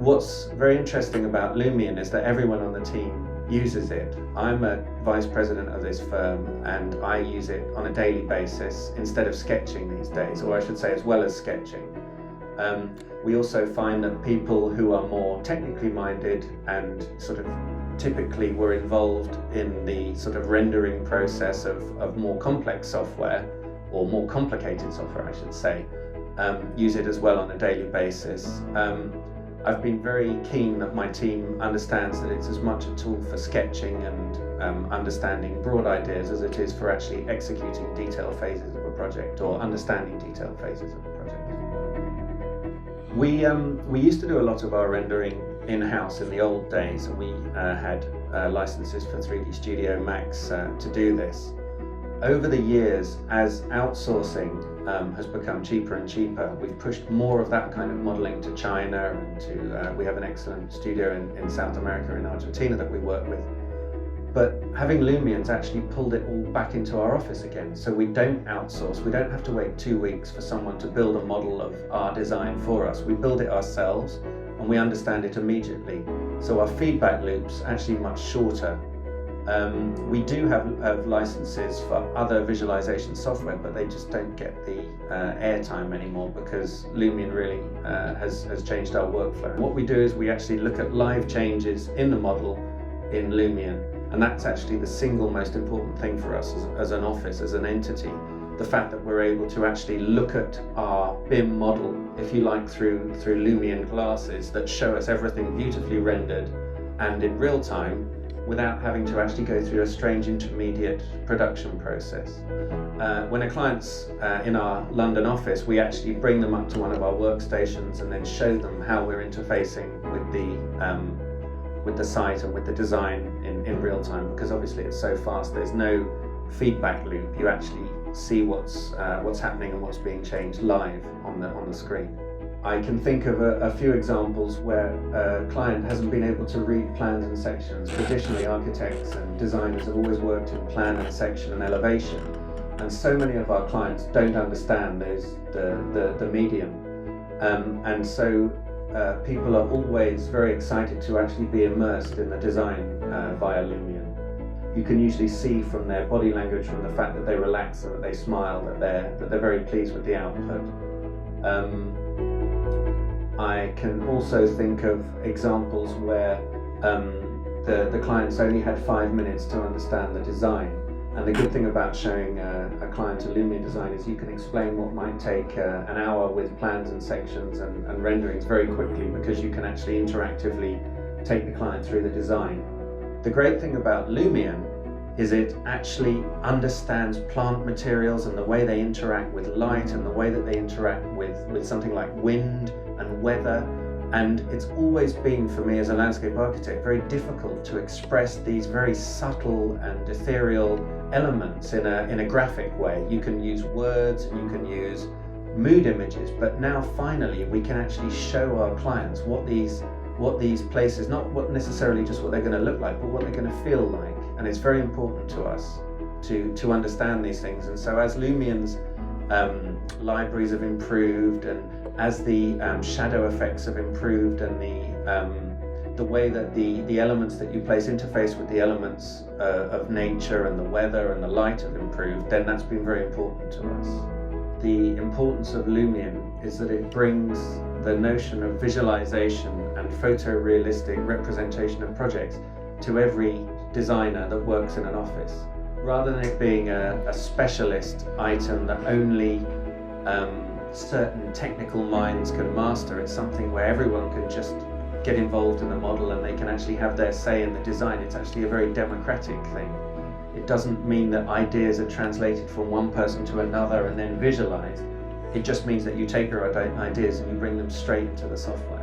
What's very interesting about Lumion is that everyone on the team uses it. I'm a vice president of this firm and I use it on a daily basis instead of sketching these days, or I should say as well as sketching. We also find that people who are more technically minded and sort of typically were involved in the sort of rendering process of more complex software, or more complicated software I should say, use it as well on a daily basis. I've been very keen that my team understands that it's as much a tool for sketching and understanding broad ideas as it is for actually executing detailed phases of a project or understanding detailed phases of a project. We used to do a lot of our rendering in-house in the old days, and we had licenses for 3D Studio Max to do this. Over the years, as outsourcing has become cheaper and cheaper, we've pushed more of that kind of modeling to China, and to we have an excellent studio in South America, in Argentina, that we work with. But having Lumion's actually pulled it all back into our office again, so we don't outsource. We don't have to wait 2 weeks for someone to build a model of our design for us. We build it ourselves and we understand it immediately. So our feedback loop's actually much shorter. We do have licenses for other visualization software, but they just don't get the airtime anymore because Lumion really has changed our workflow. What we do is we actually look at live changes in the model in Lumion, and that's actually the single most important thing for us as an office, as an entity. The fact that we're able to actually look at our BIM model, if you like, through Lumion glasses that show us everything beautifully rendered and in real time, without having to actually go through a strange intermediate production process. When a client's in our London office, we actually bring them up to one of our workstations and then show them how we're interfacing with the site and with the design in real time, because obviously it's so fast, there's no feedback loop. You actually see what's happening and what's being changed live on the screen. I can think of a few examples where a client hasn't been able to read plans and sections. Traditionally, architects and designers have always worked in plan and section and elevation, and so many of our clients don't understand the medium, and so people are always very excited to actually be immersed in the design via Lumion. You can usually see from their body language, from the fact that they relax and that they smile, that they're very pleased with the output. I can also think of examples where the clients only had 5 minutes to understand the design. And the good thing about showing a client a Lumion design is you can explain what might take an hour with plans and sections and renderings very quickly, because you can actually interactively take the client through the design. The great thing about Lumion is it actually understands plant materials and the way they interact with light and the way that they interact with something like wind and weather. And it's always been, for me as a landscape architect, very difficult to express these very subtle and ethereal elements in a graphic way. You can use words and you can use mood images, but now finally we can actually show our clients what these places, not what necessarily just what they're going to look like, but what they're going to feel like. And it's very important to us to understand these things. And so as Lumion's libraries have improved, and as the shadow effects have improved, and the way that the elements that you place interface with the elements of nature and the weather and the light have improved, then that's been very important to us. The importance of Lumion is that it brings the notion of visualization and photorealistic representation of projects to every designer that works in an office. Rather than it being a specialist item that only certain technical minds can master, it's something where everyone can just get involved in the model and they can actually have their say in the design. It's actually a very democratic thing. It doesn't mean that ideas are translated from one person to another and then visualized. It just means that you take your ideas and you bring them straight into the software.